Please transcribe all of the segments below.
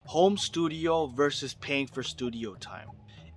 Home studio versus paying for studio time.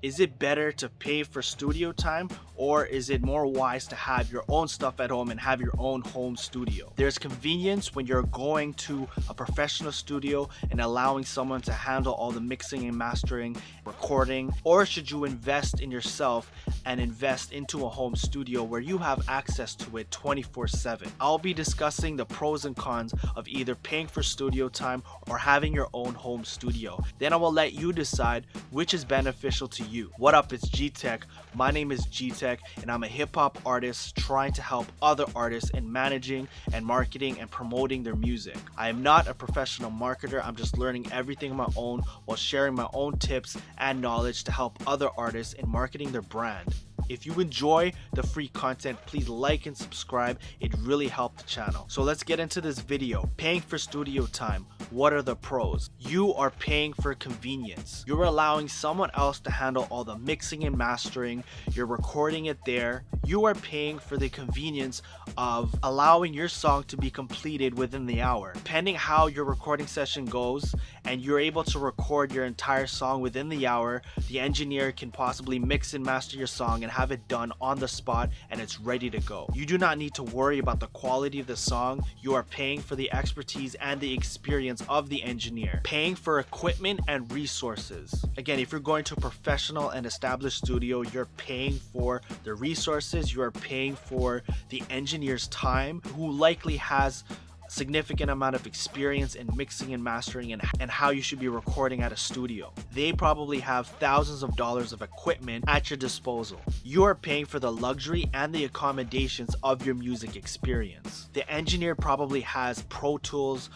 Is it better to pay for studio time, or is it more wise to have your own stuff at home and have your own home studio? There's convenience when you're going to a professional studio and allowing someone to handle all the mixing and mastering, recording, or should you invest in yourself and invest into a home studio where you have access to it 24/7? I'll be discussing the pros and cons of either paying for studio time or having your own home studio. Then I will let you decide which is beneficial to you. What up, it's GTech. My name is GTech and I'm a hip hop artist trying to help other artists in managing and marketing and promoting their music. I am not a professional marketer, I'm just learning everything on my own while sharing my own tips and knowledge to help other artists in marketing their brand. If you enjoy the free content, please like and subscribe. It really helps the channel. So let's get into this video. Paying for studio time. What are the pros? You are paying for convenience. You're allowing someone else to handle all the mixing and mastering. You're recording it there. You are paying for the convenience of allowing your song to be completed within the hour. Depending how your recording session goes and you're able to record your entire song within the hour, the engineer can possibly mix and master your song and have it done on the spot and it's ready to go. You do not need to worry about the quality of the song. You are paying for the expertise and the experience of the engineer. Paying for equipment and resources. Again, if you're going to a professional and established studio, you're paying for the resources, you are paying for the engineer's time, who likely has significant amount of experience in mixing and mastering and how you should be recording at a studio. They probably have thousands of dollars of equipment at your disposal. You are paying for the luxury and the accommodations of your music experience. The engineer probably has Pro Tools,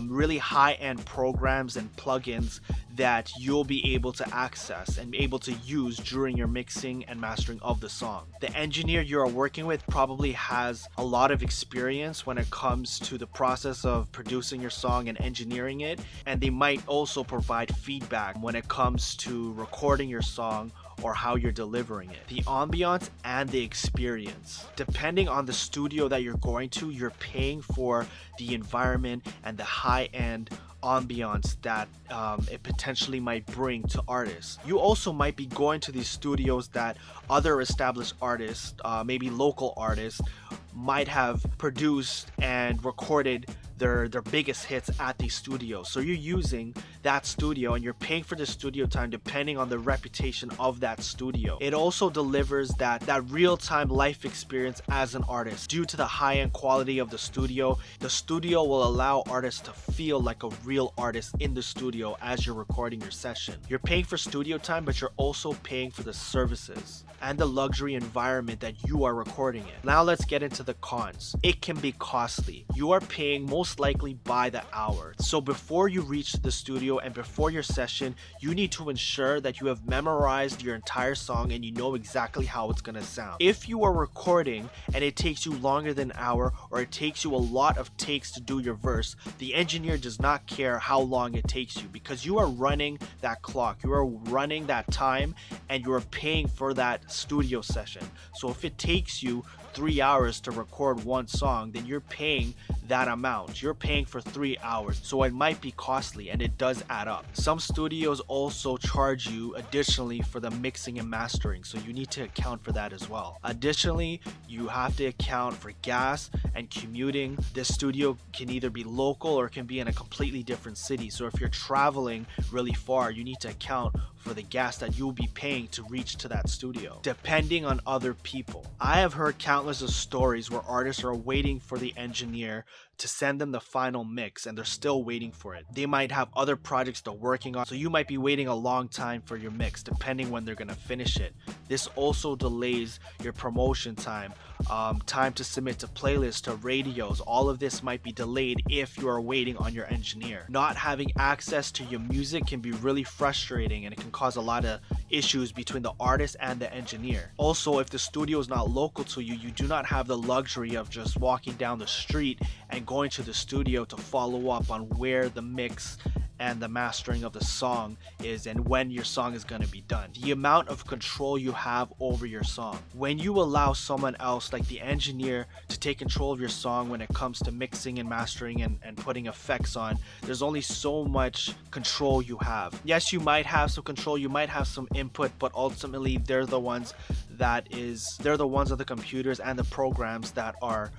really high-end programs and plugins that you'll be able to access and be able to use during your mixing and mastering of the song. The engineer you are working with probably has a lot of experience when it comes to the process of producing your song and engineering it, and they might also provide feedback when it comes to recording your song or how you're delivering it. The ambiance and the experience. Depending on the studio that you're going to, you're paying for the environment and the high-end ambiance that it potentially might bring to artists. You also might be going to these studios that other established artists, maybe local artists, might have produced and recorded their biggest hits at these studios. So you're using that studio and you're paying for the studio time depending on the reputation of that studio. It also delivers that real-time life experience as an artist. Due to the high-end quality of the studio will allow artists to feel like a real artist in the studio as you're recording your session. You're paying for studio time, but you're also paying for the services and the luxury environment that you are recording in. Now let's get into the cons. It can be costly. You are paying most likely by the hour. So before you reach the studio and before your session, you need to ensure that you have memorized your entire song and you know exactly how it's gonna sound. If you are recording and it takes you longer than an hour, or it takes you a lot of takes to do your verse, the engineer does not care how long it takes you, because you are running that clock, you are running that time, and you are paying for that studio session. So if it takes you 3 hours to record one song, then you're paying that amount. You're paying for 3 hours. So it might be costly and it does add up. Some studios also charge you additionally for the mixing and mastering, so you need to account for that as well. Additionally, you have to account for gas and commuting. This studio can either be local or can be in a completely different city. So if you're traveling really far, you need to account for the gas that you'll be paying to reach to that studio, depending on other people. I have heard countless of stories where artists are waiting for the engineer to send them the final mix and they're still waiting for it. They might have other projects they're working on, so you might be waiting a long time for your mix depending when they're gonna finish it. This also delays your promotion time, time to submit to playlists, to radios. All of this might be delayed if you are waiting on your engineer. Not having access to your music can be really frustrating and it can cause a lot of issues between the artist and the engineer. Also, if the studio is not local to you, you do not have the luxury of just walking down the street and going to the studio to follow up on where the mix and the mastering of the song is, and when your song is going to be done. The amount of control you have over your song. When you allow someone else, like the engineer, to take control of your song when it comes to mixing and mastering and putting effects on, there's only so much control you have. Yes, you might have some control, you might have some input, but ultimately they're the ones of the computers and the programs that are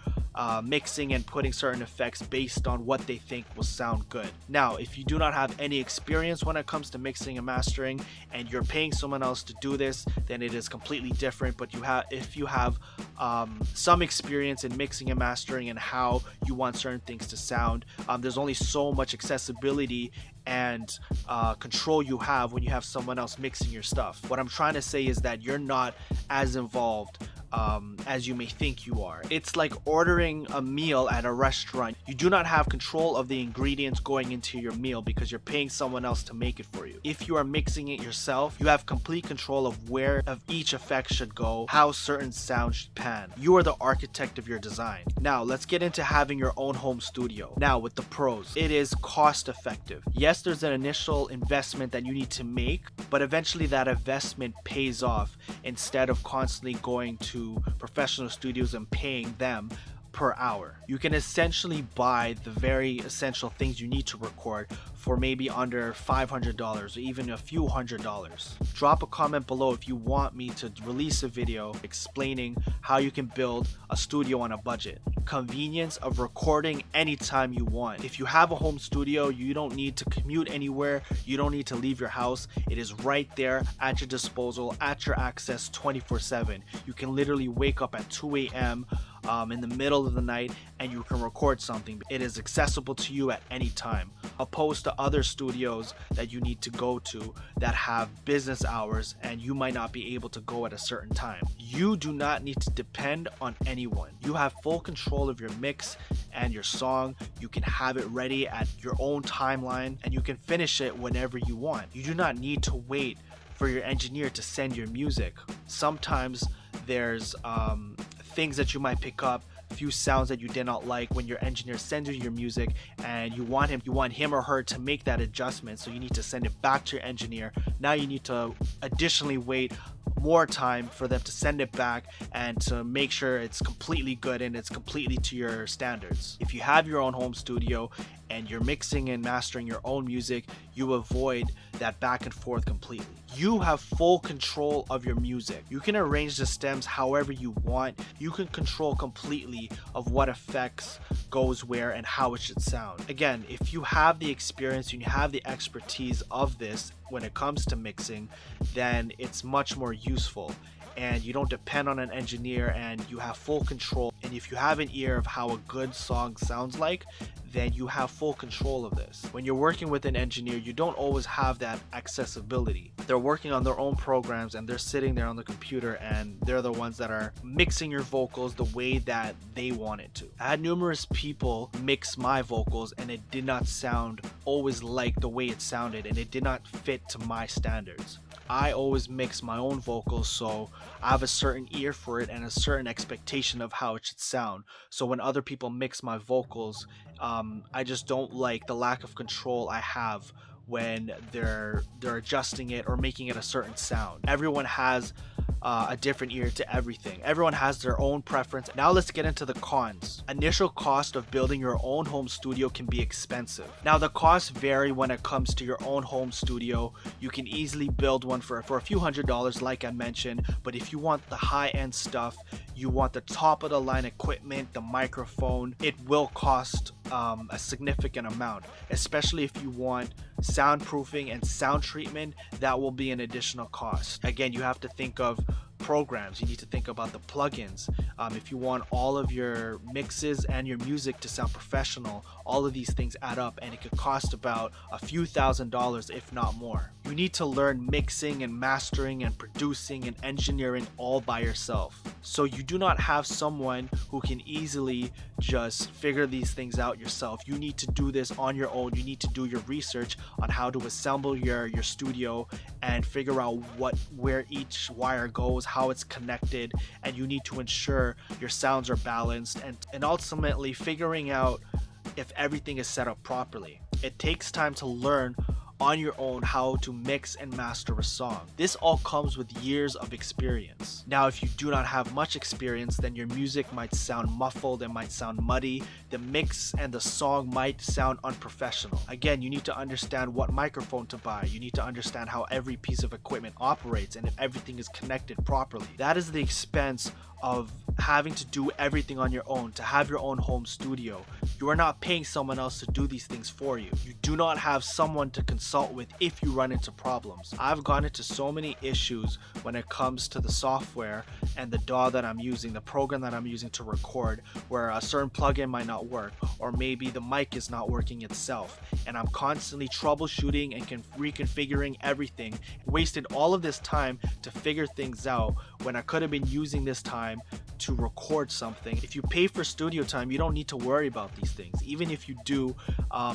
mixing and putting certain effects based on what they think will sound good. Now, if you do not have any experience when it comes to mixing and mastering and you're paying someone else to do this, then it is completely different. But if you have some experience in mixing and mastering and how you want certain things to sound, there's only so much accessibility and control you have when you have someone else mixing your stuff. What I'm trying to say is that you're not as involved as you may think you are. It's like ordering a meal at a restaurant. You do not have control of the ingredients going into your meal because you're paying someone else to make it for you. If you are mixing it yourself, you have complete control of where of each effect should go, how certain sounds should pan. You are the architect of your design. Now, let's get into having your own home studio. Now, with the pros, it is cost effective. Yes, there's an initial investment that you need to make, but eventually that investment pays off instead of constantly going to professional studios and paying them per hour. You can essentially buy the very essential things you need to record for maybe under $500 or even a few $100s. Drop a comment below if you want me to release a video explaining how you can build a studio on a budget. Convenience of recording anytime you want. If you have a home studio, you don't need to commute anywhere, you don't need to leave your house. It is right there at your disposal, at your access 24/7. You can literally wake up at 2 a.m. In the middle of the night and you can record something. It is accessible to you at any time, opposed to other studios that you need to go to that have business hours and you might not be able to go at a certain time. You do not need to depend on anyone. You have full control of your mix and your song. You can have it ready at your own timeline and you can finish it whenever you want. You do not need to wait for your engineer to send your music. Sometimes there's things that you might pick up, a few sounds that you did not like when your engineer sends you your music and you want him or her to make that adjustment, so you need to send it back to your engineer. Now you need to additionally wait more time for them to send it back and to make sure it's completely good and it's completely to your standards. If you have your own home studio and you're mixing and mastering your own music, you avoid that back and forth completely. You have full control of your music. You can arrange the stems however you want. You can control completely of what effects goes where and how it should sound. Again, if you have the experience and you have the expertise of this when it comes to mixing, then it's much more useful and you don't depend on an engineer and you have full control. And if you have an ear of how a good song sounds like, then you have full control of this. When you're working with an engineer, you don't always have that accessibility. They're working on their own programs and they're sitting there on the computer and they're the ones that are mixing your vocals the way that they want it to. I had numerous people mix my vocals and it did not sound always like the way it sounded and it did not fit to my standards. I always mix my own vocals, so I have a certain ear for it and a certain expectation of how it should sound. So when other people mix my vocals, I just don't like the lack of control I have when they're adjusting it or making it a certain sound. Everyone has a different ear to everything. Everyone has their own preference. Now let's get into the cons. Initial cost of building your own home studio can be expensive. Now the costs vary when it comes to your own home studio. You can easily build one for a few $100s like I mentioned, but if you want the high-end stuff, you want the top of the line equipment, the microphone, it will cost a significant amount, especially if you want soundproofing and sound treatment. That will be an additional cost. Again, you have to think of programs. You need to think about the plugins. If you want all of your mixes and your music to sound professional, all of these things add up and it could cost about a few $1,000s, if not more. You need to learn mixing and mastering and producing and engineering all by yourself. So you do not have someone who can easily just figure these things out yourself. You need to do this on your own. You need to do your research on how to assemble your studio and figure out where each wire goes, how it's connected, and you need to ensure your sounds are balanced and ultimately figuring out if everything is set up properly. It takes time to learn on your own how to mix and master a song. This all comes with years of experience. Now, if you do not have much experience, then your music might sound muffled, it might sound muddy, the mix and the song might sound unprofessional. Again, you need to understand what microphone to buy, you need to understand how every piece of equipment operates and if everything is connected properly. That is the expense of having to do everything on your own, to have your own home studio. You are not paying someone else to do these things for you. You do not have someone to consult with if you run into problems. I've gone into so many issues when it comes to the software and the DAW that I'm using, the program that I'm using to record, where a certain plugin might not work, or maybe the mic is not working itself, and I'm constantly troubleshooting and reconfiguring everything, wasted all of this time to figure things out when I could have been using this time to record something. If you pay for studio time, you don't need to worry about these things. Even if you do,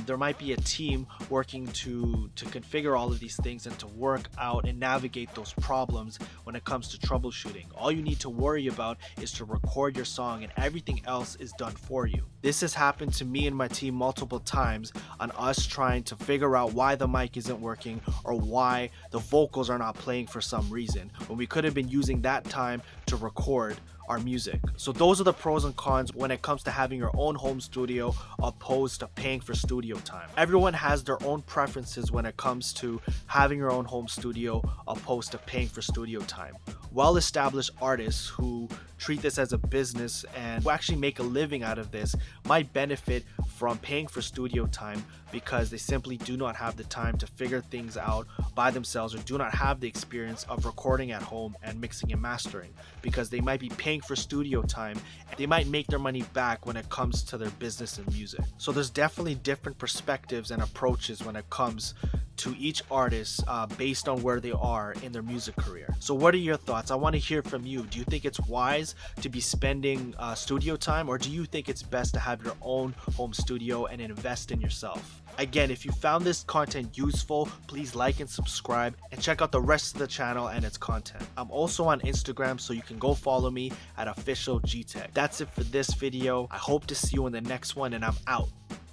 there might be a team working to configure all of these things and to work out and navigate those problems when it comes to troubleshooting. All you need to worry about is to record your song, and everything else is done for you. This has happened to me and my team multiple times on us trying to figure out why the mic isn't working or why the vocals are not playing for some reason, when we could have been using that time to record our music. So those are the pros and cons when it comes to having your own home studio opposed to paying for studio time. Everyone has their own preferences when it comes to having your own home studio opposed to paying for studio time. Well-established artists who treat this as a business and who actually make a living out of this might benefit from paying for studio time because they simply do not have the time to figure things out by themselves or do not have the experience of recording at home and mixing and mastering, because they might be paying for studio time and they might make their money back when it comes to their business and music. So there's definitely different perspectives and approaches when it comes to each artist based on where they are in their music career. So what are your thoughts? I want to hear from you. Do you think it's wise to be spending studio time, or do you think it's best to have your own home studio and invest in yourself? Again, if you found this content useful, please like and subscribe and check out the rest of the channel and its content. I'm also on Instagram, so you can go follow me at official GTech. That's it for this video. I hope to see you in the next one, and I'm out.